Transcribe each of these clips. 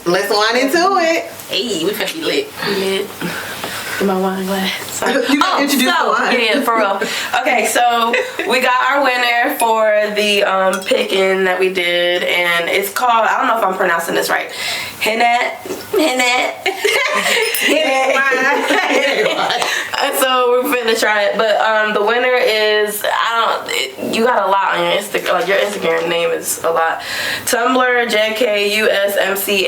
Let's wind into it. Hey, we finna be lit. My wine glass. You got to introduce the wine. Yeah, for real. Okay, so we got our winner for the picking that we did, and it's called, I don't know if I'm pronouncing this right, Hennet. So we're finna try it, but the winner is, you got a lot on your Instagram, like your Instagram name is a lot. Tumblr JKUSMC89.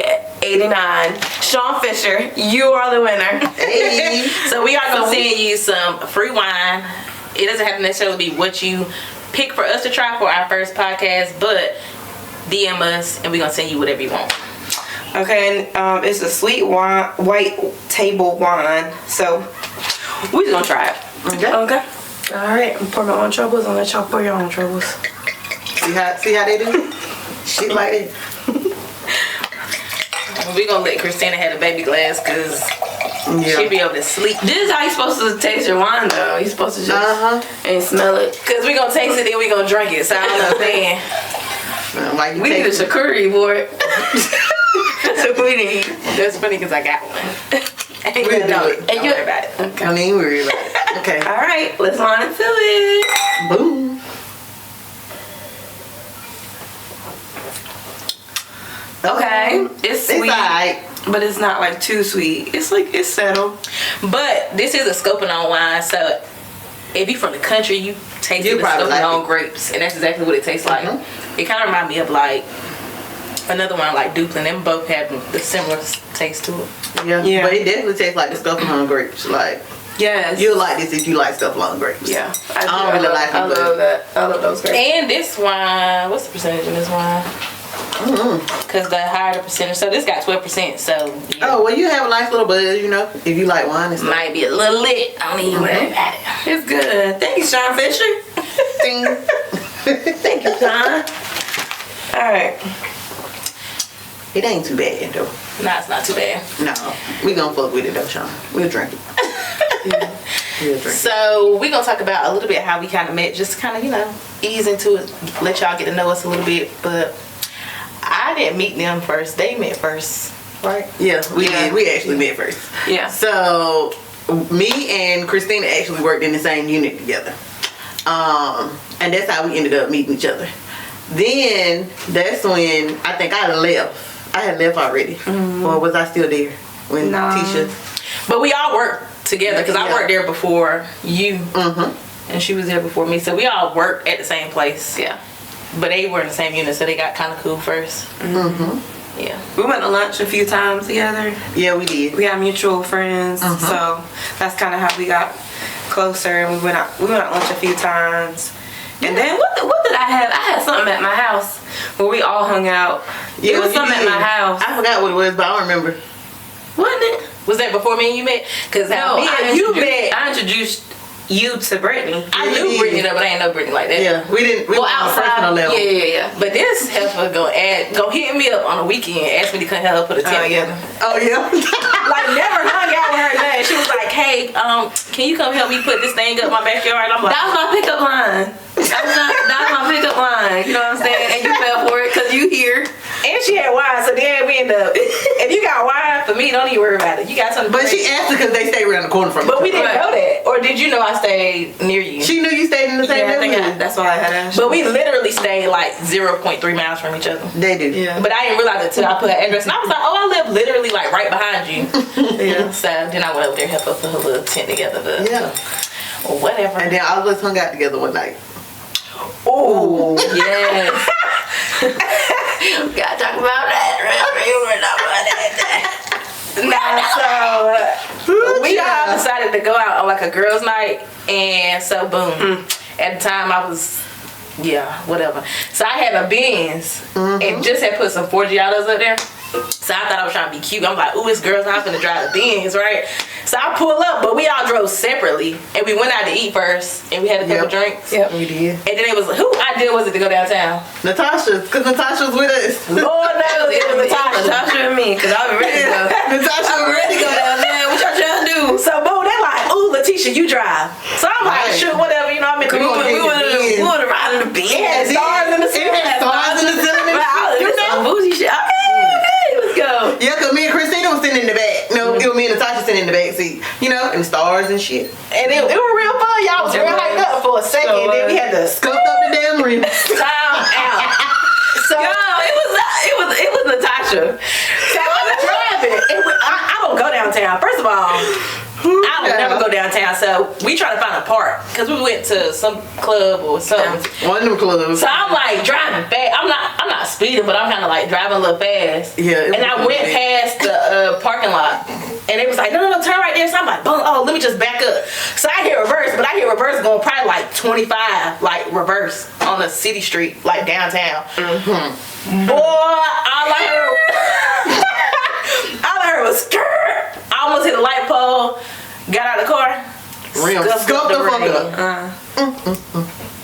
Sean Fisher, you are the winner. Hey. So we are gonna send you some free wine. It doesn't have to necessarily be what you pick for us to try for our first podcast, but DM us and we're gonna send you whatever you want. Okay, and it's a sweet wine, white table wine. So we're just gonna try it. Okay. Okay. All right. I'm pour my own troubles and let y'all pour your own troubles. See how they do? Shit like it. We're gonna let Christina have the baby glass because she'll be able to sleep. This is how you're supposed to taste your wine, though. You're supposed to just and smell it. Because we're gonna taste it and we're gonna drink it. So I don't know what I'm saying. We need a charcuterie board. That's what we need. That's funny because I got one. We'll do it. Don't worry about it. Okay. Don't even worry about it. Okay. All right. Let's wind into it. Boom. Okay. It's sweet. It's alright. But it's not like too sweet. It's like, it's settled. But this is a scoping on wine, so if you're from the country, you taste the scoping like on grapes, and that's exactly what it tastes like. It kind of reminds me of like another one like Duplin. Them both have the similar taste to it. Yeah. But it definitely tastes like the Scuffalon grapes. Like, yes. you'll like this if you like Scuffalon grapes. Yeah. I don't really like them. I love that. I love those grapes. And this wine, what's the percentage in this wine? Because the higher the percentage, so this got 12%. So yeah. Oh well, you have a nice little buzz, you know, if you like wine and stuff. Might be a little lit. I don't even worry about it. It's good. Thank you, Sean Fisher. Ding. Thank you, Sean. All right. It ain't too bad though. No, it's not too bad. No, we gonna fuck with it though, Sean. We'll drink it. We'll drink it. So we're gonna talk about a little bit how we kind of met, just kind of ease into it, let y'all get to know us a little bit. But I didn't meet them first; they met first, right? Yeah, we did. We actually met first. Yeah. So me and Christina actually worked in the same unit together, and that's how we ended up meeting each other. Then that's when I think I left. I had left already, or was I still there when Tisha? But we all worked together because I worked there before you, and she was there before me. So we all worked at the same place. Yeah. But they were in the same unit, so they got kind of cool first. Yeah. We went to lunch a few times together. Yeah, we did. We had mutual friends, so that's kind of how we got closer. And we went out lunch a few times. And then what did I have? I had something at my house where we all hung out. Yeah, it was something at my house. I forgot what it was, but I don't remember. Wasn't it? Was that before me and you met? Because I introduced you to Brittany. I knew Brittany though, but I ain't know Brittany like that. Yeah, we didn't. We were on a personal level. Yeah. But this heifer go hit me up on a weekend, ask me to come help her put a tent together. Oh yeah. Like never hung out with her today. She was like, "Hey, can you come help me put this thing up my backyard?" I'm like, that was my pickup line. That was my pickup line. You know what I'm saying? And you fell for it because you here. and she had wine, so then we end up. If you got wine for me, don't even worry about it. You got something. But she asked because they stayed around the corner from. But we didn't know that, or did you know I stayed near you? She knew you stayed in the same neighborhood. That's why I had asked. But we literally stayed like 0.3 miles from each other. They do. Yeah. But I didn't realize it till I put her address, and I was like, "Oh, I live literally like right behind you." Yeah. So then I went over there and helped her put her little tent together. But, well, whatever. And then all of us hung out together one night. Oh yes. We gotta talk about that. So we all decided to go out on like a girls' night, and so boom. At the time I was, whatever. So I had a Benz and just had put some 40 Giottos up there. So I thought I was trying to be cute. I'm like, ooh, it's girls' night, I'm finna drive the Benz, right? So I pull up, but we all drove separately, and we went out to eat first, and we had a couple drinks. Yep, we did. And then it was, whose idea was it to go downtown? Natasha's, because Natasha was with us. Lord knows it was Natasha and me, because I was ready to go. Natasha was ready to go down there. What y'all trying to do? So boom, they're like, ooh, Letitia, you drive. So I'm like, sure, whatever, you know, I mean, we would have ride in the Benz. It had stars in the ceiling. It had stars in the ceiling. This some bougie shit. Okay, let's go. Yeah, sitting in the back. No, it was me and Natasha sitting in the back seat. You know, and stars and shit. And it was real fun. Y'all was real hyped up for a second. So, then we had to Scuffed up the damn rim. time out. So Yo, it was Natasha. So I was driving. I don't go downtown. First of all, I don't never go downtown. So we try to find a park because we went to some club or something. One of them clubs. So I'm like driving fast. I'm not speeding, but I'm kind of like driving a little fast. Yeah. And I went past the parking lot, and it was like, no, turn right there. So I'm like, boom, oh, let me just back up. So I hit reverse, but I hit reverse going probably like 25, like reverse on a city street, like downtown. Boy, all I heard was skirt. I almost hit a light pole. Got out of the car. Rim. Scuffed the fuck up.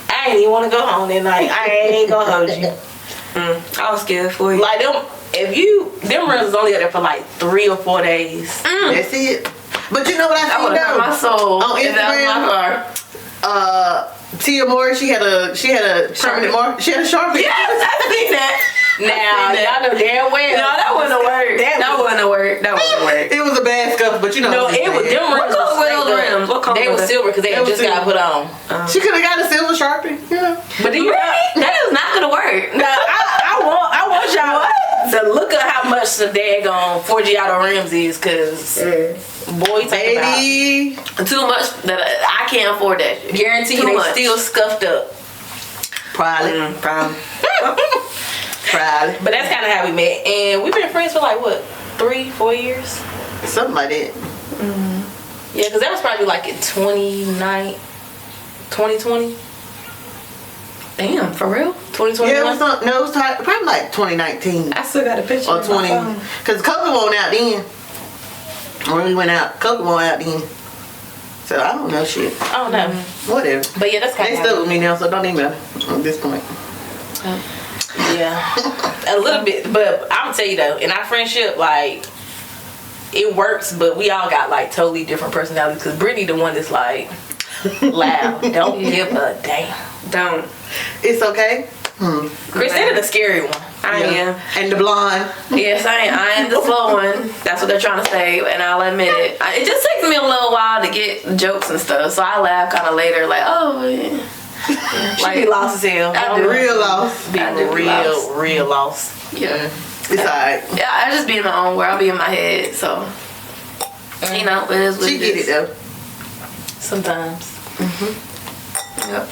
I ain't even want to go home that night. I ain't gonna hold you. I was scared for you. Like them rims was only up there for like 3 or 4 days. That's it. But you know what I I think would have hurt my though? soul On if that was my car. Tia Moore, she had a permanent mark. She had a Sharpie. Yes, I think that. Now y'all know damn well. No, that wasn't a word. That wasn't a word. That wasn't a word. It was a bad scuff, but you know. No, it was them What rims. color were those rims? What color They were were they? silver because they They had was just got silver. put on. She could have got a silver Sharpie. Yeah. But do you know? That is not gonna work. No, I want y'all to look at how much the daggone 4 Giotto rims is, cause boy, talk about Baby. Too much that I can't afford that shit. guarantee Too they much. still scuffed up. Probably. Probably. Probably. But that's kind of how we met, and we've been friends for like what 3-4 years. Something like that. Yeah, because that was probably like in 2020. Damn, for real? 2021. Yeah, it was no, it was probably like 2019 I still got a picture. or on my 20. phone. Because COVID went out then. When we went out, COVID went out then. So I don't know shit. I don't know. Whatever. But yeah, that's kind They of stuck with me now, so don't even matter at this point. Yeah, a little bit. But I'm gonna tell you though, in our friendship, like it works, but we all got like totally different personalities. Because Brittany, the one that's like loud, don't give a damn. Don't. It's okay. Christina, the scary one. I am. And the blonde. Yes, I am the slow one. That's what they're trying to say, and I'll admit it. It just takes me a little while to get jokes and stuff, so I laugh kind of later, like, oh, yeah. She be lost as hell. I do. Real lost. Be I do be lost. real lost. Yeah. It's alright. Yeah, I just be in my own world. I'll be in my head, so, you know, it is what She it get is. it though. Sometimes. Yep.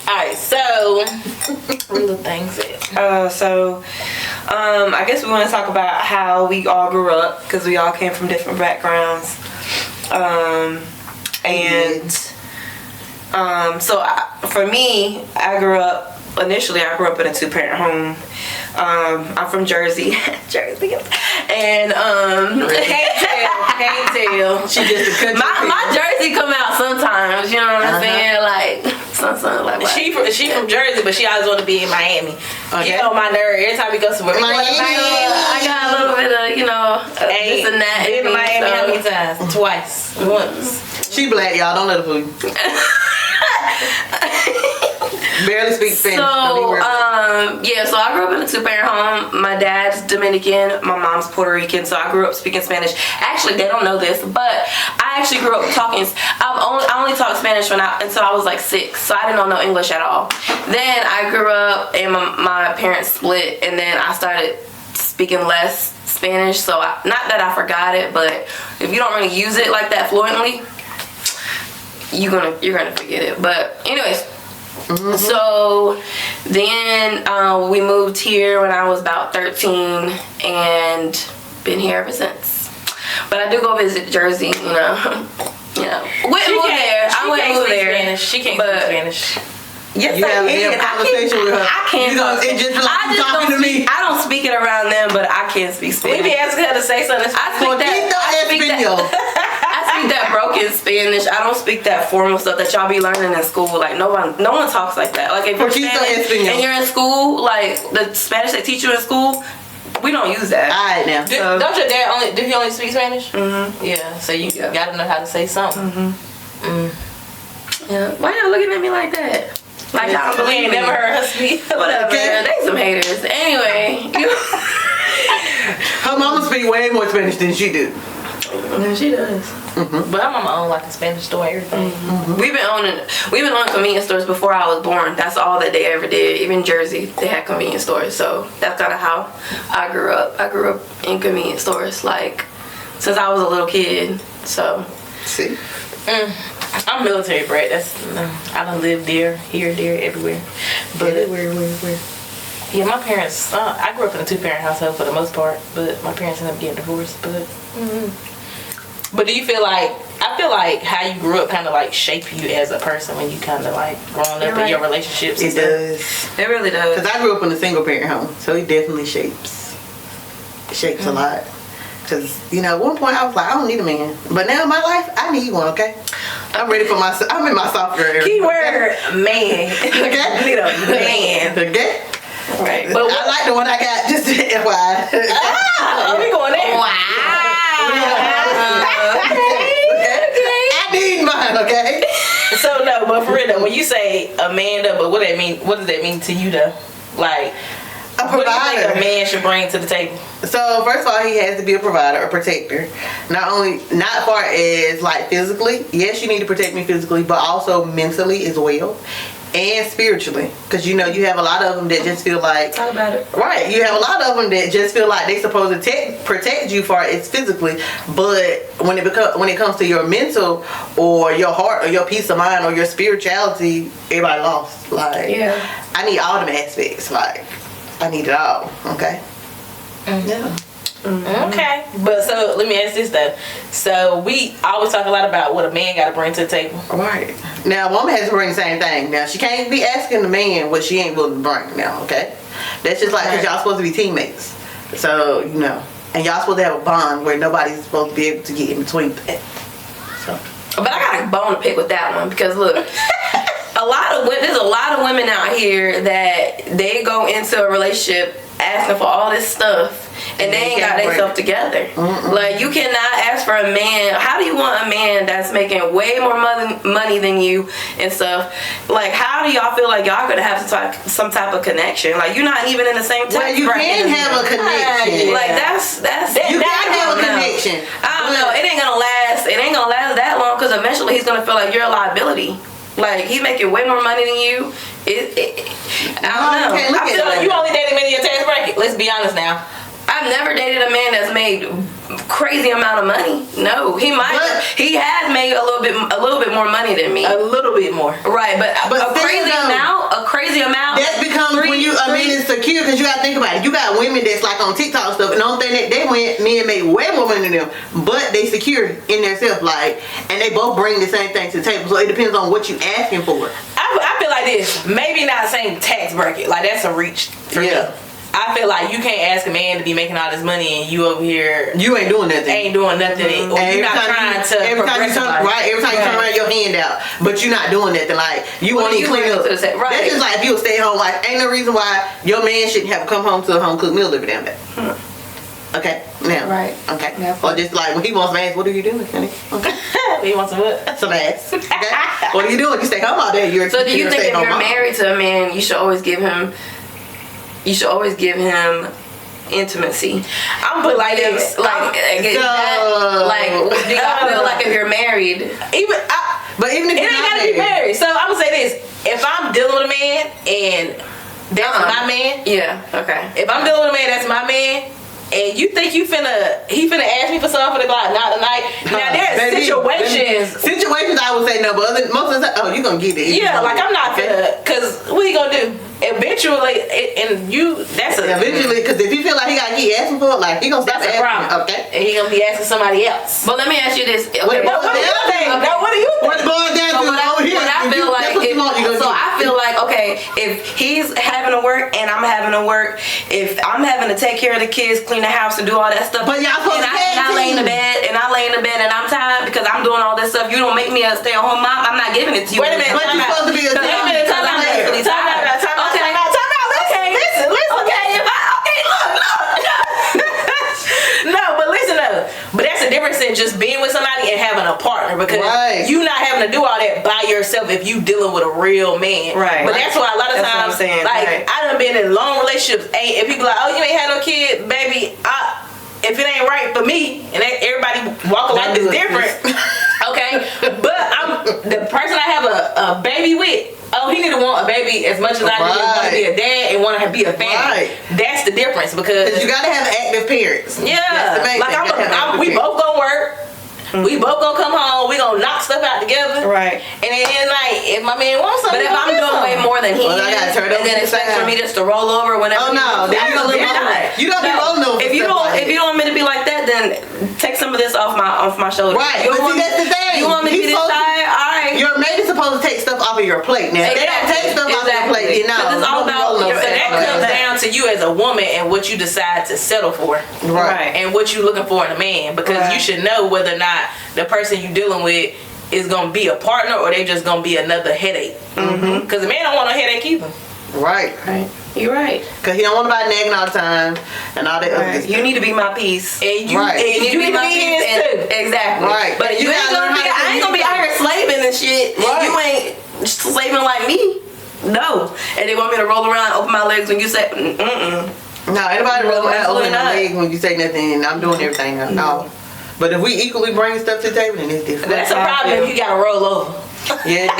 Alright, so where the things at? I guess we want to talk about how we all grew up, because we all came from different backgrounds. For me, I grew up in a 2-parent home. I'm from Jersey. Jersey. And Can't tell. She just a country. my Jersey come out sometimes, you know what I'm saying? Like sometimes like what? She from Jersey, but she always want to be in Miami. Okay. Get on my nerve every time we go somewhere. Miami. I got a little bit of, this and that. Been to in me, Miami so- how many times? Twice. Once. She black, y'all. Don't let her fool you. Barely speak Spanish. Don't even worry about it. So I grew up in a 2-parent home. My dad's Dominican, my mom's Puerto Rican, so I grew up speaking Spanish. Actually, they don't know this, but I actually grew up talking. I only talked Spanish until I was like 6, so I didn't know no English at all. Then I grew up and my parents split, and then I started speaking less Spanish. So not that I forgot it, but if you don't really use it like that fluently, you're gonna forget it. But anyways. So then we moved here when I was about 13 and been here ever since. But I do go visit Jersey, Wouldn't move there. I wouldn't move there. She can't but- speak Spanish. Yes, You I have a can. damn conversation with her. I can't. You gonna- it just like you talking to me. I don't speak it around them, but I can't speak We Spanish. be asking her to say something. I speak that broken Spanish. I don't speak that formal stuff that y'all be learning in school. Like no one talks like that. Like if you're Poquito Spanish español. and you're in school, like the Spanish they teach you in school, we don't use that. Alright now. Don't your dad only speak Spanish? Mm-hmm. Yeah, so you Yeah. gotta know how to say something. Yeah. Why y'all looking at me like that? Like I don't We believe ain't me. never heard her speak. Whatever. Okay. They some haters. Anyway. Her mama Spanish than she do. Yeah, she does. But I'm on my own like a Spanish store, everything. We've been owning convenience stores before I was born. That's all that they ever did. Even in Jersey, they had convenience stores. So that's kind of how I grew up. I grew up in convenience stores, like, since I was a little kid. So. See? I'm military brat. I done lived there, here, there, everywhere. But Where? yeah, my parents. I grew up in a 2-parent household for the most part, but my parents ended up getting divorced. But do you feel like? I feel like how you grew up kind of like shape you as a person when you kind of like growing up in your relationships. It does. It really does. Because I grew up in a single parent home, so it definitely shapes a lot. Because, at one point I was like, I don't need a man. But now in my life, I need one, okay? I'm ready for myself. I'm in my software area. Keyword man. Okay? Need a man. Okay? Right. But I like the one I got, just to FYI. We going there. I need mine, okay? So no, but for real though, when you say Amanda, but what does that mean to you though? Like, A what do you provider. think a man should bring to the table? So first of all, he has to be a provider, a protector. Not far as like physically. Yes, you need to protect me physically, but also mentally as well, and spiritually. Because you have a lot of them that just feel like. Talk about it. Right, you have a lot of them that just feel like they supposed to protect you far as physically, but when it comes to your mental or your heart or your peace of mind or your spirituality, everybody lost. Like, Yeah. I need all them aspects. Like, I need it all. Okay. Yeah. Okay, but so let me ask this though. So we always talk a lot about what a man got to bring to the table. Right. Now, a woman has to bring the same thing. Now, she can't be asking the man what she ain't willing to bring now, okay? That's just like, because y'all supposed to be teammates. So, and y'all supposed to have a bond where nobody's supposed to be able to get in between that. So. But I got a bone to pick with that one because look, there's a lot of women out here that they go into a relationship asking for all this stuff and they ain't got themselves together. Like, you cannot ask for a man. How do you want a man that's making way more money than you and stuff? Like, how do y'all feel like y'all could have some type of connection? Like, you're not even in the same tax you bracket can as have them. a connection. Like, that's You can have a connection. I don't know. It ain't gonna last. It ain't gonna last that long because eventually he's gonna feel like you're a liability. Like, he's making way more money than you. I don't know. I feel like you only dated men in your tax bracket. Let's be honest now. I've never dated a man that's made crazy amount of money. No, he has made a little bit more money than me. A little bit more. Right, but a crazy amount. That becomes when a man is secure, because you gotta think about it. You got women that's like on TikTok stuff, and the only thing that men make way more money than them, but they secure in themselves, like, and they both bring the same thing to the table. So it depends on what you asking for. I feel like this. Maybe not the same tax bracket. Like, that's a reach for me. I feel like you can't ask a man to be making all this money and you over here you ain't doing nothing. Or you're not trying to every time you turn around your hand out, but you're not doing nothing. Like, you won't even clean up. That's just like if you a stay home wife. Ain't no reason why your man shouldn't have to come home to a home cooked meal every damn day. Okay, now. Right. Okay. Yeah. Or just like when he wants some ass, what are you doing, honey? Okay. He wants some what? Some ass. Okay. What are you doing? You stay home all day. So do you think if you're married to a man, you should always give him intimacy? I'm put like this. Do y'all feel like if you're married, but even if it ain't gotta be married. So I'm gonna say this: if I'm dealing with a man and that's my man, okay. If I'm dealing with a man that's my man, and you think he finna ask me for something, like not tonight. Now there's situations I would say no, but most of the time, you gonna get it. Yeah, like I'm not gonna, cause what you gonna do? Eventually, because if you feel like he gotta keep asking for it, like he gonna stop asking. Problem. Okay, and he gonna be asking somebody else. But let me ask you this: What do you think? What it boils down to over here? I feel like okay, if he's having to work and I'm having to work, if I'm having to take care of the kids, clean the house, and do all that stuff, but y'all supposed I lay in the bed and I'm tired because I'm doing all this stuff. You don't make me a stay-at-home mom. I'm not giving it to you. Wait a minute, but you're supposed to be a time out. Listen. Okay, No, but listen though. But that's the difference in just being with somebody and having a partner, because you not having to do all that by yourself if you dealing with a real man. Right. But that's why a lot of times, I done been in long relationships. If people like, oh, you ain't had no kid, baby, if it ain't right for me, and everybody walk a life is different, okay. But I'm the person I have a baby with. Oh, he need to want a baby as much as I do want to be a dad and want to be a family. Right. That's the difference because you gotta have active parents. Yeah, That's the main like thing. we both gonna work. We both gonna come home. We gonna knock stuff out together. Right. And then like if my man wants something, But if I'm doing way more than he I gotta is, turn and then over expect the for me just to roll over whenever. Oh no, then you don't be rolling over. If you don't want me to be like that, then take some of this off my shoulders. Right, You but want see that's the thing. You want me to be this tired? All right. Your mate is supposed to take stuff off of your plate. Now, if they don't take stuff off your plate, you know. It's all about so that comes down to you as a woman and what you decide to settle for. Right. And what you looking for in a man. Because you should know whether or not the person you dealing with is going to be a partner or they just going to be another headache. Because a man don't want a headache either. Right. You're right. Because he don't want nobody nagging all the time and all that other stuff. You need to be my peace. And you, Right. and you need to be my peace peace too. Exactly. Right. But you ain't gonna be. I ain't gonna be out here slaving and shit. Right. And you ain't slaving like me. No. And they want me to roll around, open my legs when you say, No, anybody No, rolling out absolutely open my not. legs when you say nothing and I'm doing everything. No. But if we equally bring stuff to the table, then it's different. That's a problem if you got to roll over. Yeah.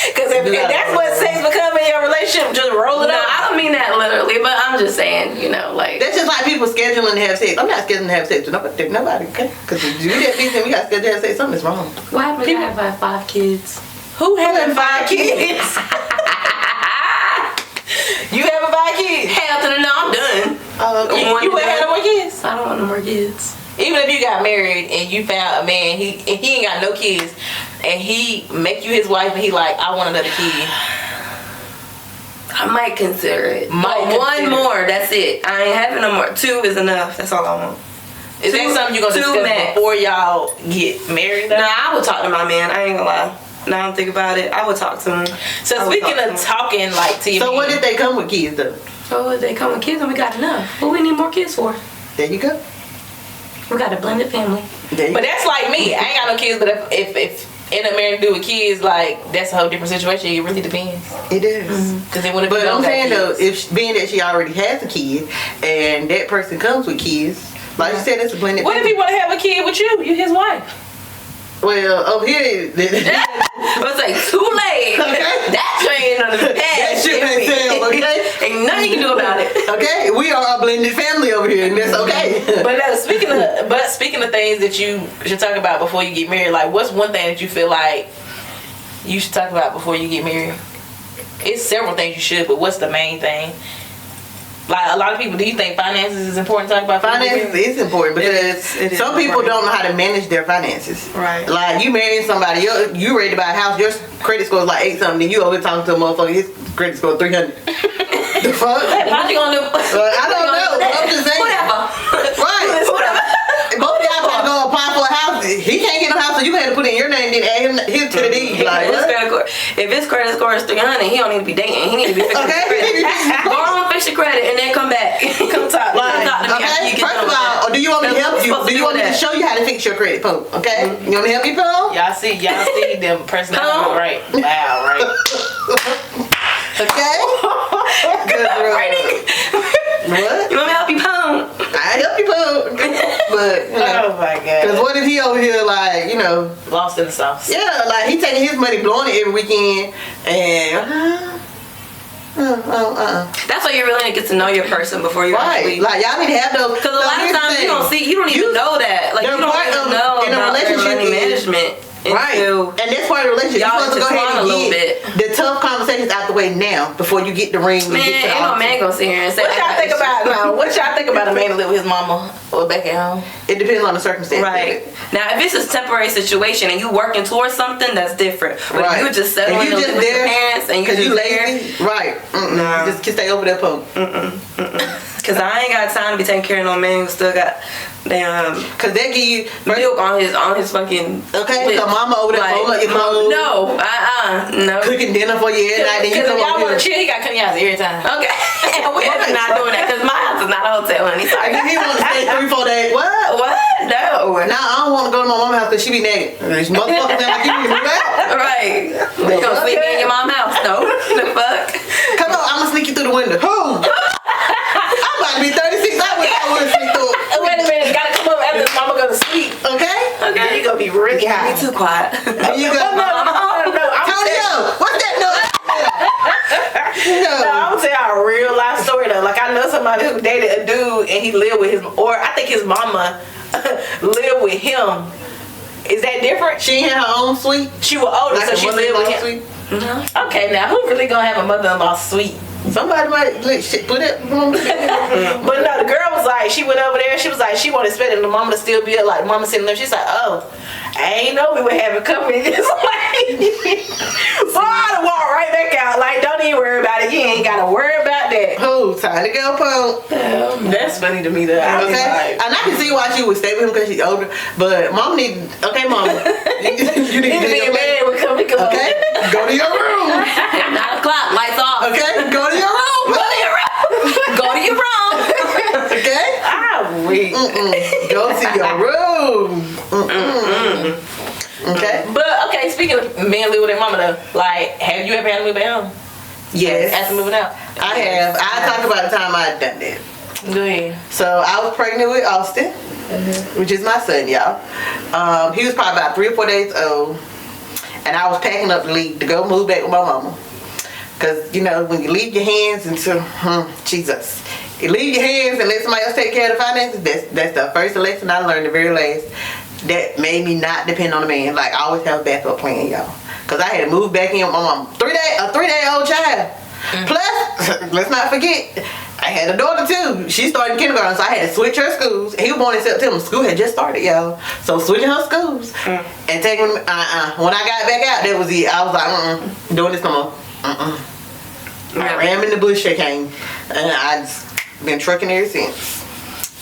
Because if that's what sex become in your relationship, just roll it no, up. I don't mean that literally, but I'm just saying, like. That's just like people scheduling to have sex. I'm not scheduling to have sex with nobody, okay? Because if you get busy and we got scheduled to have sex, something's wrong. What happened if I have 5 kids? Who having 5 kids? You having 5 kids? Hell to the no, I'm done. You ain't had no more kids? I don't want no more kids. Even if you got married and you found a man, he ain't got no kids, and he make you his wife, and he like, I want another kid. I might consider it. Might One consider. more, that's it. I ain't having no more. 2 is enough. That's all I want. Is that something you gonna 2 discuss max. before y'all get married? Nah, I would talk to my man. I ain't gonna lie. Now I don't think about it. I would talk to him. So speaking of talking like to your So man, what if they come with kids though? So they come with kids and we got enough. What we need more kids for? There you go. We got a blended family. There you but go. that's like me. I ain't got no kids, but if in a marriage do with kids, like that's a whole different situation. It really depends. It is. Because then when it But I'm saying though, kids, if being that she already has a kid and that person comes with kids, like you said, it's a blended what if family. he want to have a kid with you? You his wife. Well, over here, I was like, too late. Okay. That train on the that past. shit ain't sailed, okay? Ain't nothing you can do about it. Okay, we are a blended family over here, and that's okay. But speaking of things that you should talk about before you get married, like what's one thing that you feel like you should talk about before you get married? It's several things you should, but what's the main thing? Like a lot of people, do you think finances is important to talk about? Finances is important because It is some people important. don't know how to manage their finances. Right. Like you marrying somebody, you ready to buy a house, your credit score is like 8 something, then you over here talking to a motherfucker, his credit score 300. The fuck? What you gonna do? I don't know. I'm just saying. Whatever. Right. Whatever. Both of y'all gotta go apply for a house. He can't get no house, so you had to put in your name, then add him his to the deed. Like, what? If his credit score is 300, he don't need to be dating. He need to be fixing his credit. Go on, fix your credit, and then come back. Come talk. Like, Come talk to me after okay, you get first done of with that. all, do you want me to help you? Supposed Do you do want me to that. show you how to fix your credit, Pope? Okay? You want me to help you, Pope? Y'all see them personality, right? Wow, right. Okay? Good, bro. What? You want me to help you pound? I help you, Pope. But, you know, Oh my because god. what if he over here, like, you know, Lost in the sauce. yeah, like he taking his money, blowing it every weekend, and That's why you really need to get to know your person before you right, actually. like y'all need to have those. Because a lot of times you don't even know that. Like you they're don't part even of- know in a about their relationship money is- management. Right, until- and that's part of the relationship. Y'all You're supposed to go ahead and intertwine a little get the tough conversations out the way now before you get the ring. And Man, get to the ain't no altar. man gonna sit here and say. What I y'all got think this about now? What y'all think about a man that live with his mama or back at home? It depends on the circumstance. Right. Now, if it's a temporary situation and you working towards something, that's different. But Right. if you just settling If you with just your there parents and you because just you there, lazy, right? Nah. Just stay over there, Pope. because I ain't got time to be taking care of no man who still got damn Because they give you milk on his fucking. okay. lips. So mama over there Like, folding up your clothes, no. cooking dinner for you every night. Then you Because come if y'all over want here. to chill, he got cutting y'all every time. Okay, we're not doing that because my house is not a hotel, honey. And Sorry. then he want to stay 3-4 days. What? What? No. Nah, I don't want to go to my mama's house because she be naked. This motherfucker sound like you need to move out. Right. You gonna sleep in your mom's house? No. The fuck? Come on, I'm gonna sneak you through the window. Who? I'm about to be 36. I would sneak through. Wait a minute. be really high. Be too quiet. You go, No. Tonyo, what's that noise? No, I'm gonna tell y'all a real life story though. Like I know somebody who dated a dude and he lived with his, or I think his mama lived with him. Is that different? She had her own suite. She was older, Like so a she lived with mother-in-law him. suite. Okay, now who really gonna have a mother-in-law suite? Somebody might look, shit, put it. But no, the girl was like, she went over there. She was like, she wanted to spend it. The mama to still be up, like mama sitting there. She's like, oh, I ain't know we were having company this late. So I walk right back out. Like, don't even worry about it. You ain't gotta worry about that. Oh, time to go, Pope. That's funny to me though. I was Okay, like, and I can see why she would stay with him because she's older. But mom need, okay, mom, you need to you do be your a man thing. with company. Come Okay, go to your room. 9 o'clock, lights off. Okay, go to your room. Go to your room. Go to your room. Okay, I'm weak. go to your room. Okay. But okay, speaking of men living with their mama though, like, have you ever had to move out? Yes, After moving out? I have. I talked about the time I done that. Go ahead. So I was pregnant with Austin, which is my son, y'all. He was probably about 3 or 4 days old, and I was packing up to leave to go move back with my mama. Cause you know when you leave your hands into Jesus, you leave your hands and let somebody else take care of the finances. That's the first lesson I learned. The very last that made me not depend on a man. Like I always have a backup plan, y'all. Cause I had to move back in with my mom. 3 day, a 3 day old child. Plus, let's not forget, I had a daughter too. She started kindergarten, so I had to switch her schools. He was born in September. School had just started, y'all. So switching her schools and taking when I got back out, that was it. I was like, doing this no more. I ran in the bush, I came, and I just been trucking ever since.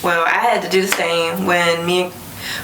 Well, I had to do the same when me and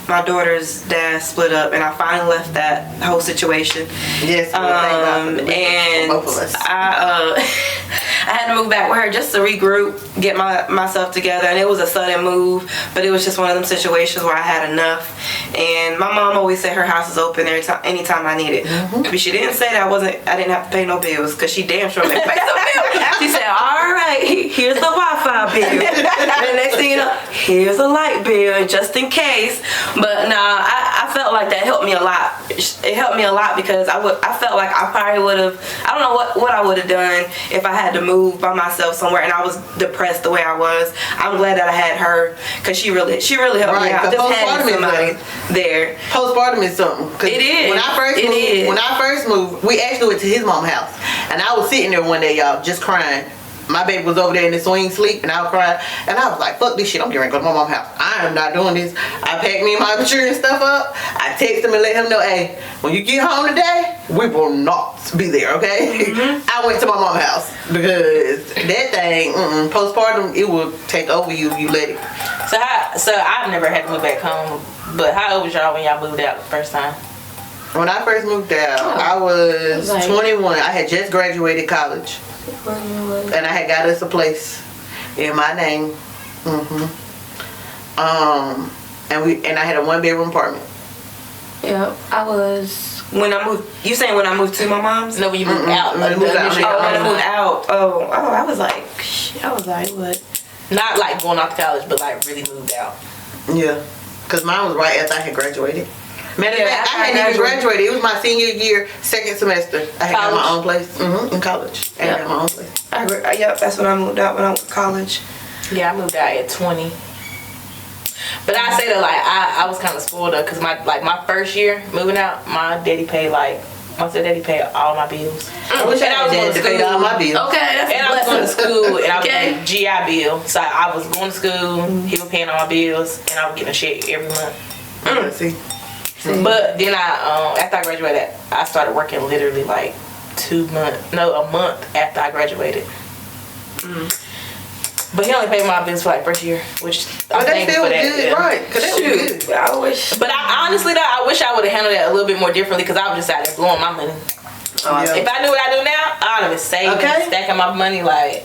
my daughter's dad split up, and I finally left that whole situation. Yes, And both of us. I had to move back with her just to regroup, get myself together, and it was a sudden move, but it was just one of them situations where I had enough. And my mom always said her house is open anytime I need it. But she didn't say that I didn't have to pay no bills, because she damn sure made me pay some bills. She said, all right, here's the Wi-Fi bill. And next thing you know, here's a light bill, just in case. But nah, I felt like that helped me a lot. It helped me a lot because I felt like I probably would have, I don't know what I would have done if I had to move by myself somewhere and I was depressed the way I was. I'm glad that I had her, because she really helped me out. Just having somebody there. Postpartum is something. It is. When I first moved, we actually went to his mom's house, and I was sitting there one day, y'all, just crying. My baby was over there in the swing sleep, and I was crying, and I was like, fuck this shit, I'm getting ready to go to my mom's house. I am not doing this. I packed me and my insurance stuff up. I texted him and let him know, hey, when you get home today, we will not be there, okay? I went to my mom's house, because that thing, postpartum, it will take over you if you let it. So I've never had to move back home, but how old was y'all when y'all moved out the first time? When I first moved out, I was 21. I had just graduated college. And I had got us a place in my name. And I had a 1-bedroom apartment. Yeah, I was when I moved. You saying when I moved to my mom's? No, when you moved out. When I moved out. When I moved out. Oh, I was like, shit. I was like, what? Not like going off to college, but like really moved out. Yeah, because mine was right after I had graduated. Matter of fact, I hadn't even graduated. It was my senior year, second semester. I had got my own place in college. I had my own place. Yep, that's when I moved out, when I went to college. Yeah, I moved out at 20. But I say that like I was kind of spoiled up because my first year moving out, my daddy paid all my bills. I wish I had dad to pay all my bills. Okay, that's And I was going to school, and I was Okay. getting GI Bill. So I was going to school, he was paying all my bills, and I was getting a check every month. See. But then after I graduated, I started working literally like a month after I graduated. But he only paid my bills for like first year, which I'm thankful for that. Good, right? Because that was good. I wish. But I honestly though, I wish I would have handled that a little bit more differently because I was just out there blowing my money. If I knew what I do now, I would have been saving, stacking my money like.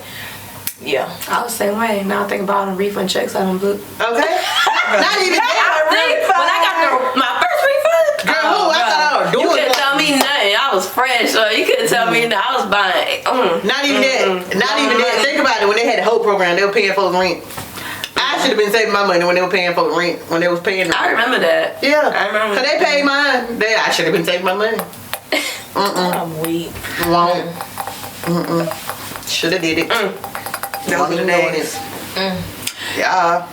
Yeah. I was the same way. Now I think about them refund checks I done blew. Okay. Not even that. When I got my first refund, Girl, I thought I was doing you couldn't tell me nothing. I was fresh, so you couldn't tell me nothing. I was buying. Not even that. Not even that. Think about it. When they had the whole program, they were paying folks rent. I I should have been saving my money when they were paying for rent. When they was paying the I rent. remember that. Yeah. I remember. Cause they paid mine. I should have been saving my money. I'm weak. Won't. Should have did it. That was the Doing days. it. Yeah.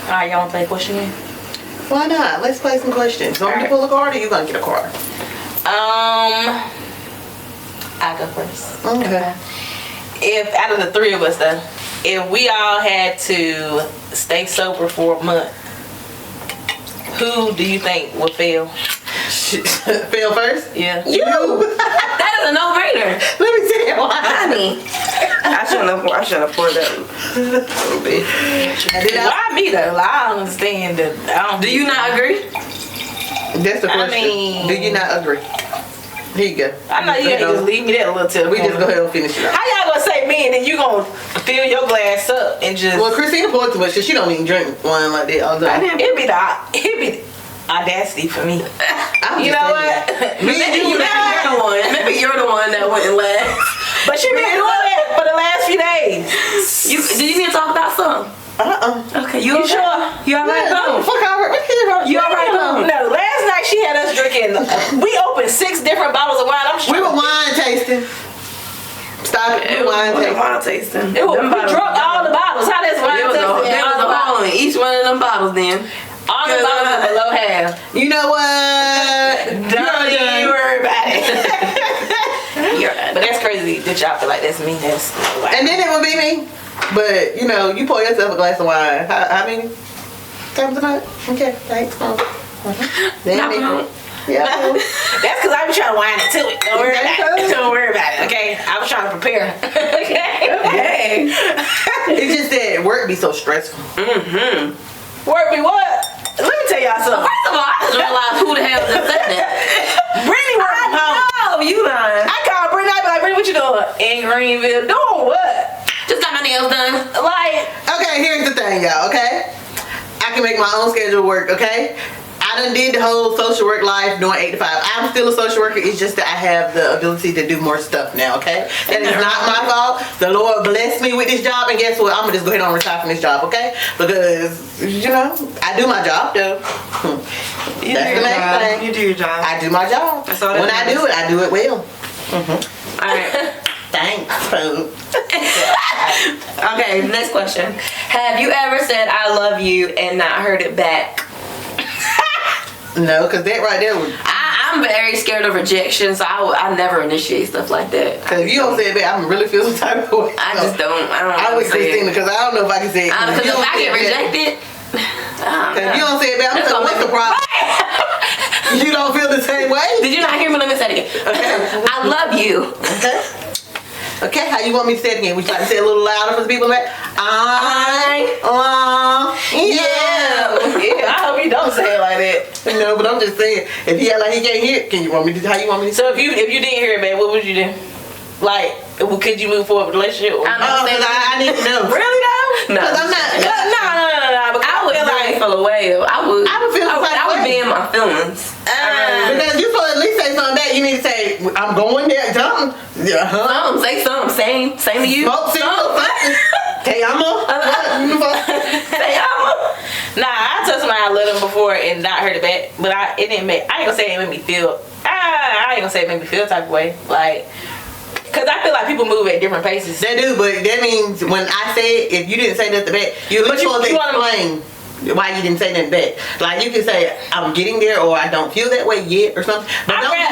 Alright, y'all wanna play a question game? Why not? Let's play some questions. Want me to pull a card or you gonna get a card? I go first. Okay. If out of the three of us though, if we all had to stay sober for a month, who do you think would fail? Fail first? Yeah. You. That is a no-brainer. Let me tell you why. Honey. I shouldn't have poured that a little bit. Why me though? Like, I don't understand that. I don't. Do you not agree? That's the I question. mean- Do you not agree? Here you go. I know you can't just leave me that little till We just go ahead and finish it How out. y'all gonna say me and then you gonna fill your glass up and just? Well, Christina poured too much because she don't even drink wine like that all the time. It'd be the audacity for me. I'm You just know saying. what? Me and you, Maybe you're the one that went and left. But she been doing that for the last few days. Do you need to talk about some? Okay, you okay? sure? You all right? No, Go. fuck all right. What the hell? You all right? Go. No, last night she had us drinking. We opened 6 different bottles of wine. I'm We sure. were wine tasting. Stop it. We were wine tasting. Wine tasting. We drunk all the bottles. How does wine There was tasting? a bottle in each one of them bottles then. All the bottles are below half. You know what? Don't even worry about it. You're right. But that's crazy that y'all feel like that's me. That's wow. And then it would be me. But, you know, you pour yourself a glass of wine. How many times a night? Okay, thanks. Then No. yeah. That's because I was trying to wind it to it. Don't worry about it. Don't worry about it. Okay, I was trying to prepare. Okay. It's just that work be so stressful. Work me what? Let me tell y'all something. First of all, I just realized who the hell just said that. Brittany work from home. No, you lying. I call Brittany. I be like, Brittany, what you doing in Greenville? Doing what? Just got my nails done. Like, Okay, here's the thing, y'all, okay? I can make my own schedule work, okay? I done did the whole social work life doing 8 to 5. I'm still a social worker. It's just that I have the ability to do more stuff now, okay? That is not my fault. The Lord blessed me with this job, and guess what? I'm gonna just go ahead and retire from this job, okay? Because, you know, I do my job, though. That's the main thing. You do your job. I do my job. That's all that when I do it, I do it well. All right. Thanks, Poop. Okay, next question. Have you ever said I love you and not heard it back? No, because that right there would... I'm very scared of rejection, so I never initiate stuff like that. Because if you don't say it back, I'm really feel some type of way. I just don't. I don't. I would say Christina, it. because I don't know if I can say it. Because you if don't I say get it back- rejected, If you don't say it back, I'm That's like, gonna what's make the problem? You don't feel the same way? did you not hear me? Let me say it again. I love you. Okay. Okay, how you want me to say it again? Would you like to say it a little louder for the people that yeah, I hope you don't say it like that. No, but I'm just saying, if he act like he can't hear it, how you want me to say So if you didn't hear it, man, what would you do? Like, could you move forward with a relationship? Or? I know. I need to know. Really though? No. Because I'm not. No. I would feel really feel away though. I would feel the same I would way. be in my feelings. Because you supposed to at least say something back. You need to say, I'm going there. Something. Yeah, huh? Say something. Same to you. Smoke signal. Hey, I'm Say Nah, I told somebody I loved them before and not heard it back, but it didn't make. I ain't gonna say it made me feel. I ain't gonna say it made me feel type of way, like. Cause I feel like people move at different paces. They do, but that means when I say it, if you didn't say nothing back, you're supposed to explain why you didn't say nothing back. Like you can say, I'm getting there, or I don't feel that way yet, or something. But don't leave me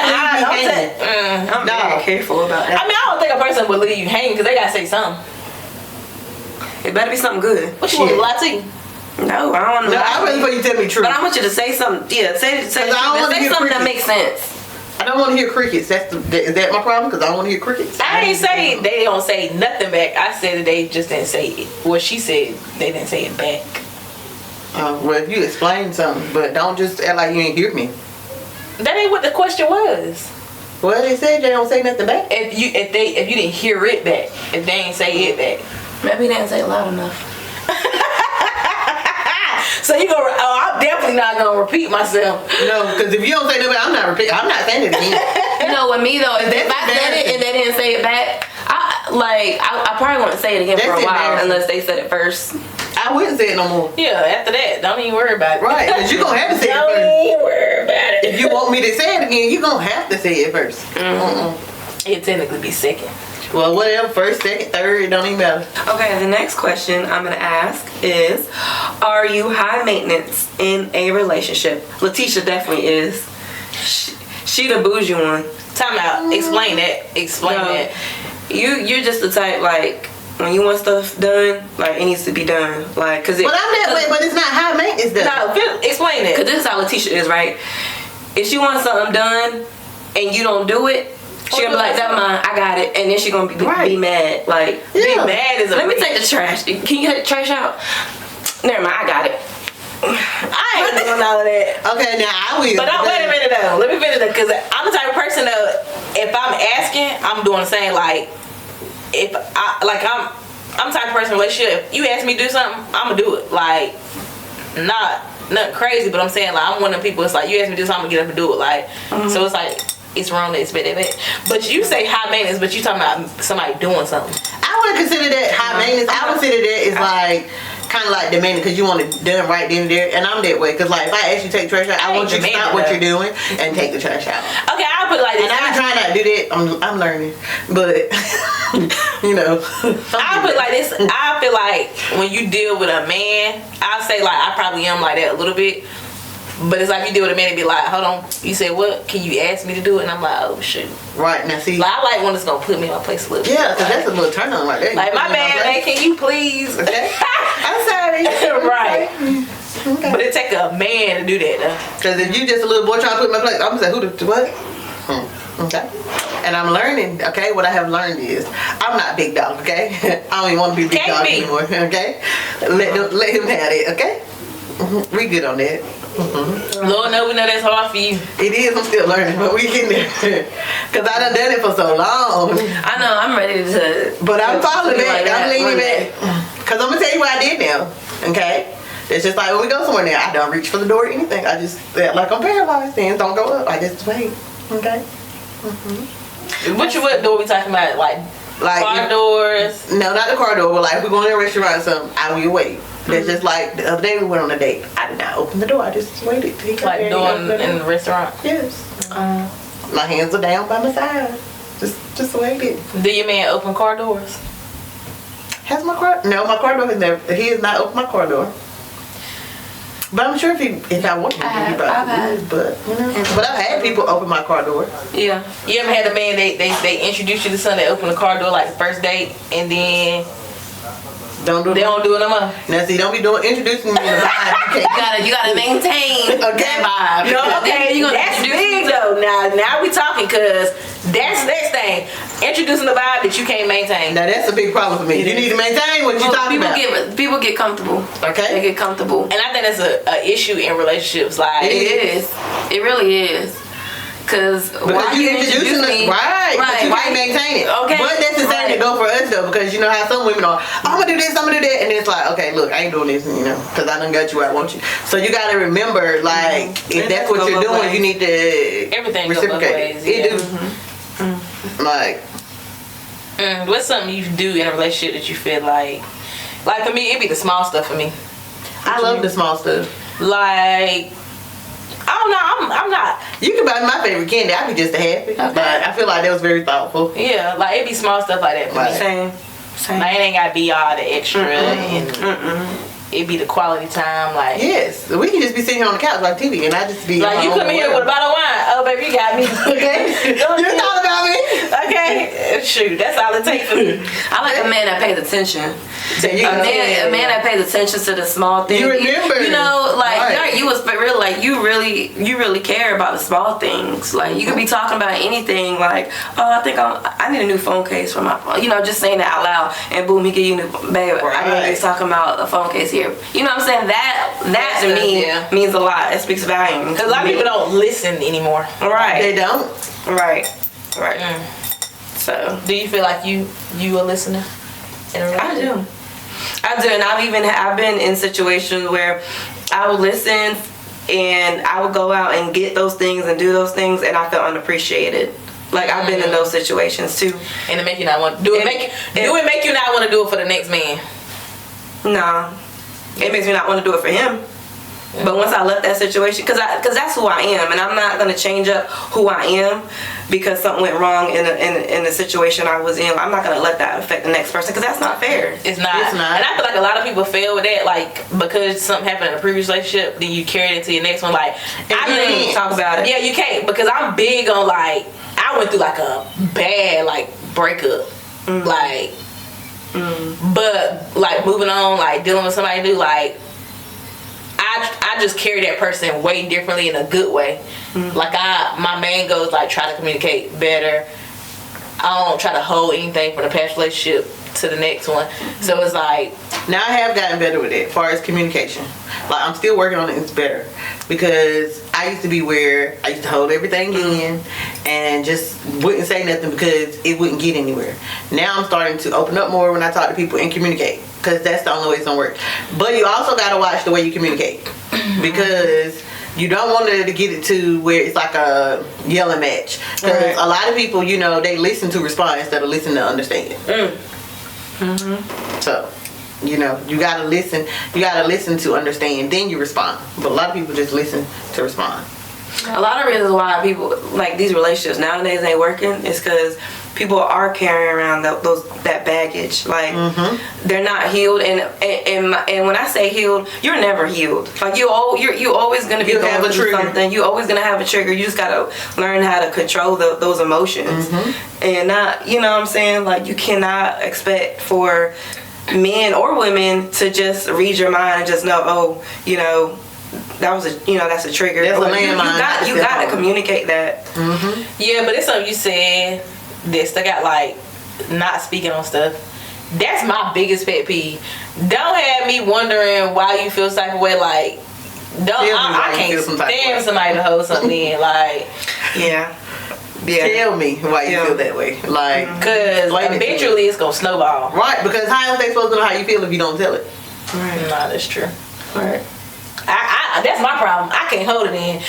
hanging. I'm very careful about that. I mean, I don't think a person would leave you hanging because they gotta say something. It better be something good. What you want to lie to you? No, I don't want to. No, I really want you to tell me the truth. But I want you to say something. Yeah, say I don't wanna say hear something that crickets. makes sense. I don't want to hear crickets. Is that my problem? Because I don't want to hear crickets. I ain't say they don't say nothing back. I said that they just didn't say it. What she said, they didn't say it back. Well, if you explain something, but don't just act like you ain't hear me. That ain't what the question was. Well, they said they don't say nothing back. If you didn't hear it back, if they ain't say it back. Maybe they didn't say it loud enough. So you gonna? Oh, I'm definitely not gonna repeat myself. No, because if you don't say nothing, I'm not saying it again. You know, with me though, if I said it and they didn't say it back, I probably won't say it again for a That's while embarrassing. unless they said it first. I I wouldn't say it no more. Yeah, after that, don't even worry about it. Right, because you're going to have to say it Don't first. even worry about it. If you want me to say it again, you're going to have to say it first. It technically be second. Well, whatever, first, second, third, it don't even matter. Okay, the next question I'm gonna ask is, are you high maintenance in a relationship? Letitia definitely is. She the bougie one. Time out. Explain that. Explain No, that. You're just the type, like, when you want stuff done, like, it needs to be done. Like, cause it. But I'm that way, but it's not high maintenance though. No, explain Cause it. this is how Letitia is, right? If she wants something done and you don't do it, she gonna be like, "Never mind, I got it," and then she gonna be mad. Like, Yeah. Be mad is a let me reach. take the trash. Can you get the trash out? Never mind, I got it. I ain't doing all of that. Okay, now I will. But wait a minute though. Let me finish that because I'm the type of person that if I'm asking, I'm doing the same. Like if I'm the type of person in a relationship. If you ask me to do something, I'm gonna do it. Like nothing crazy, but I'm saying like I'm one of them people. It's like you ask me to do something, I'm gonna get up and do it. Like so it's like it's wrong to expect that. But you say high maintenance, but you talking about somebody doing something. I wouldn't consider that high maintenance. I would consider that is like kind of like demanding because you want it done right then and there. And I'm that way because like if I ask you to take trash out, I want you to stop what you're doing and take the trash out. Okay, I'll put it like this. And I've been trying not to do that. I'm learning, but you know. I put it like this. I feel like when you deal with a man, I say like I probably am like that a little bit. But it's like you deal with a man and be like, hold on, you said what? Can you ask me to do it? And I'm like, oh shoot. Right now, see. Like I like one that's gonna put me in my place a little bit. Yeah, because that's a little turn on right there. Like my bad, man, can you please? Okay. I'm sorry. Right. Okay. But it take a man to do that though. Because if you just a little boy trying to put me in my place, I'm gonna say, who the what? Okay. And I'm learning, okay? What I have learned is I'm not big dog, okay? I don't even want to be big Can't dog be. anymore, okay? Let him have it, okay? We good on that. Lord know we know that's hard for you. It is, I'm still learning, but we getting there. Because I done it for so long. I know, I'm ready to. But I'm falling Something back. like that I'm leaning one back. Because I'm going to tell you what I did now, okay? It's just like when we go somewhere now, I don't reach for the door or anything. I just, like I'm paralyzed, things don't go up. I just wait, okay? What door we talking about? Like car doors? No, not the car door, but like if we're going to a restaurant or something, I will wait. That's just like the other day we went on a date. I did not open the door. I just waited till he came Like in. doing in the restaurant? Yes. My hands are down by my side. Just waited. Do your man open car doors? Has my car? No, my car door has never. He has not opened my car door. But I'm sure if I wanted to, he probably would. But you know. But I've had people open my car door. Yeah. You ever had a man they introduce you to something, they open the car door like the first date and then Don't do they don't do it no more? Now see, don't be doing introducing me to the vibe. You gotta maintain Okay. that vibe. No, okay, You gonna that's introduce big me to- though. Now we talking because that's the next thing. Introducing the vibe that you can't maintain. Now that's a big problem for me. You need to maintain what you're talking about. People get comfortable. Okay. They get comfortable. And I think that's a issue in relationships. Like It is. It really is. Cause why Because you you introducing introduce me? it, right? But you can't maintain it. Okay. But that's the same to go for us though, because you know how some women are. I'm gonna do this, I'm gonna do that, and it's like, okay, look, I ain't doing this, you know, because I done got you where I want you. So you gotta remember, like, if that's what you're doing, you need to everything go both reciprocate. ways. It Yeah. do. Like, What's something you do in a relationship that you feel like for me, it be the small stuff for me. I love the small stuff. Like, I don't know, I'm not. You can buy me my favorite candy. I'd be just happy. But I feel like that was very thoughtful. Yeah, like it be small stuff like that for Right. me. Same. Like it ain't gotta be all the extra and it be the quality time. Like Yes, we can just be sitting here on the couch like TV, and I just be you come in here with a bottle of wine. Oh baby, you got me. Okay. You thought about me? Okay. Shoot, that's all it takes for me. I like a man that pays attention. So you A man that pays attention to the small things. You remember. You know, like Right. you was real, like you really care about the small things. Like you could be talking about anything. Like, oh, I think I need a new phone case for my phone. You know, just saying that out loud, and boom, he give you a new babe. I know he's talking about a phone case here. You know what I'm saying? That to me Yeah. means a lot. It speaks volumes. Because a lot of people don't listen anymore. They Right. don't. Right. So Do you feel like you a listener? In a I relationship? do, and I've been in situations where I would listen and I would go out and get those things and do those things, and I felt unappreciated. Like I've been in those situations too. And it make you not want do it make you not want to do it for the next man. Nah, It makes me not want to do it for him. But once I left that situation, because that's who I am, and I'm not gonna change up who I am because something went wrong in the situation I was in. I'm not gonna let that affect the next person because that's not fair. It's not. And I feel like a lot of people fail with that, like because something happened in a previous relationship, then you carry it into your next one. Like I can't talk about it. Yeah, you can't, because I'm big on like I went through like a bad like breakup, but like moving on, like dealing with somebody new, like. I just carry that person way differently in a good way. Like my main goal is like try to communicate better. I don't try to hold anything from the past relationship to the next one. So it's like now I have gotten better with it as far as communication. Like I'm still working on it. It's better because I used to be where I used to hold everything in and just wouldn't say nothing because it wouldn't get anywhere. Now I'm starting to open up more when I talk to people and communicate because that's the only way it's gonna work. But you also gotta watch the way you communicate because you don't want to get it to where it's like a yelling match. Because a lot of people, you know, they listen to respond instead of listen to understand. So, you know, you gotta listen. You gotta listen to understand, then you respond. But a lot of people just listen to respond. A lot of reasons why people like these relationships nowadays ain't working is because people are carrying around that baggage. Like they're not healed, and when I say healed, you're never healed. Like you always gonna be going through something. You always gonna have a trigger. You just gotta learn how to control those emotions, and not, you know what I'm saying. Like you cannot expect for men or women to just read your mind and just know, oh, you know. That's a trigger. That's a landmine. You got to communicate that. Yeah, but it's something you said that stuck out, like not speaking on stuff. That's my biggest pet peeve. Don't have me wondering why you feel some type of way. Like, I can't stand somebody to hold something in. Like, yeah. Tell me why you feel that way. Like, because eventually it's gonna snowball. Right? Because how else they supposed to know how you feel if you don't tell it? Right. Nah, that's true. Right. That's my problem. I can't hold it in.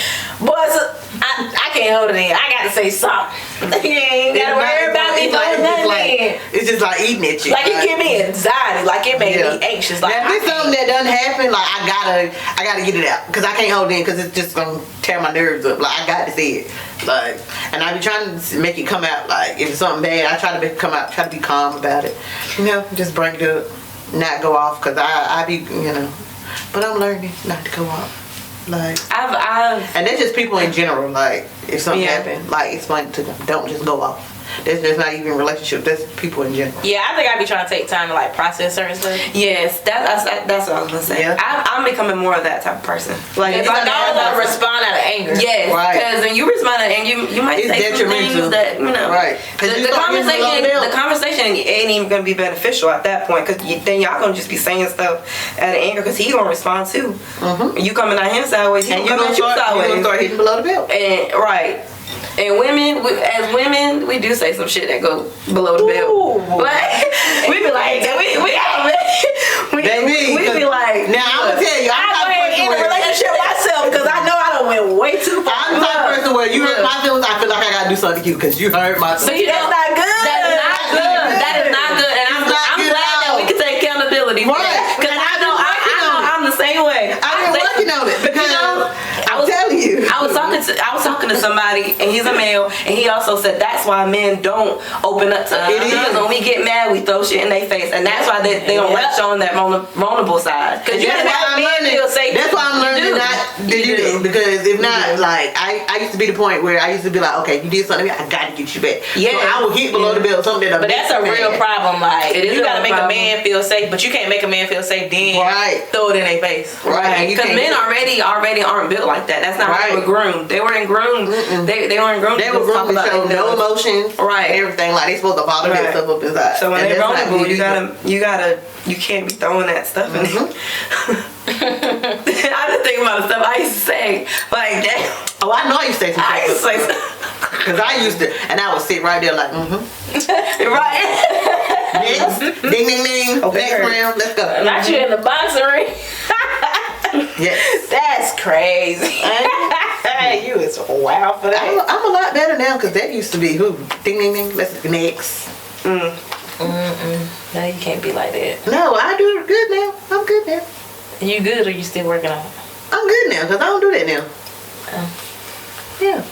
Boys, I can't hold it in. I got to say something. You ain't got to worry about me holding nothing in. It's just like eating at you. Like it give me anxiety. Like it made me anxious. Like now, if it's something that doesn't happen, like I gotta get it out because I can't hold it in because it's just gonna tear my nerves up. Like I got to say it. Like, and I be trying to make it come out. Like if it's something bad, I try to make it come out. Try to be calm about it. You know, just bring it up, not go off because I be, you know. But I'm learning not to go off. Like and that's just people in general. Like if something happens, like explain it to them. Don't just go off. That's not even a relationship. That's people in general. Yeah, I think I be trying to take time to like process certain stuff. Yes, that's what I was gonna say. Yeah. I'm becoming more of that type of person. Like if I don't want to respond out of anger. Yes, because when you respond out of anger, you might say some things that right. The conversation ain't even gonna be beneficial at that point because then y'all gonna just be saying stuff out of anger because he gonna respond too. You coming at him sideways, he gonna come at you sideways. You gonna start hitting below the belt. And right. And as women, we do say some shit that go below the belt. But we be like, we be like, now I'm gonna tell you, I'm go ahead in a relationship myself because I know I done went way too far. I'm the type of person where you hurt my feelings, I feel like I gotta do something to you because you hurt my feelings. See, that's not good. That is not good. That is not good. And I'm glad that we can take accountability. Right. Because I know I'm the same way. I've been working on it because I'm telling you. I was talking to somebody and he's a male and he also said that's why men don't open up to us because when we get mad we throw shit in their face and that's why they don't latch on that vulnerable side. Because you gotta make men feel safe. That's why I'm learning not to do that because if not, like I used to be the point where I used to be like, okay, you did something, I gotta get you back. Yeah, so I will hit below the belt something that. But that's a real problem. Like you gotta make a man feel safe, but you can't make a man feel safe then throw it in their face. Right. Because men already aren't built like that. That's not how they were groomed. They weren't groomed. They weren't groomed. They were groomed to show no emotion. Right. Everything. Like they supposed to bottle that stuff up inside. So when they're vulnerable, you can't be throwing that stuff in there. I just think about the stuff I used to say. Like, damn. Oh, I know I used to say some stuff. I used to say stuff. Because I used to, and I would sit right there like, Right. Next. Ding, ding, ding. Okay. Next round. Let's go. Not you in the boxing ring. Yes. That's crazy. You is wild for that. I'm a lot better now because that used to be who? Ding, ding, ding. Let's go next. No, you can't be like that. No, I do it good now. I'm good now. You good or you still working on it? I'm good now because I don't do that now. Yeah.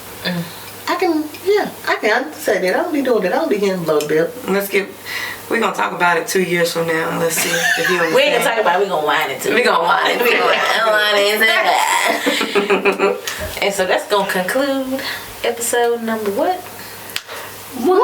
I can say that. I don't be doing that. I don't be hitting below the belt. We're gonna talk about it 2 years from now. Let's see if you understand. We ain't gonna talk about it. We gonna whine it too. We gonna whine it. And so that's gonna conclude episode number what? One.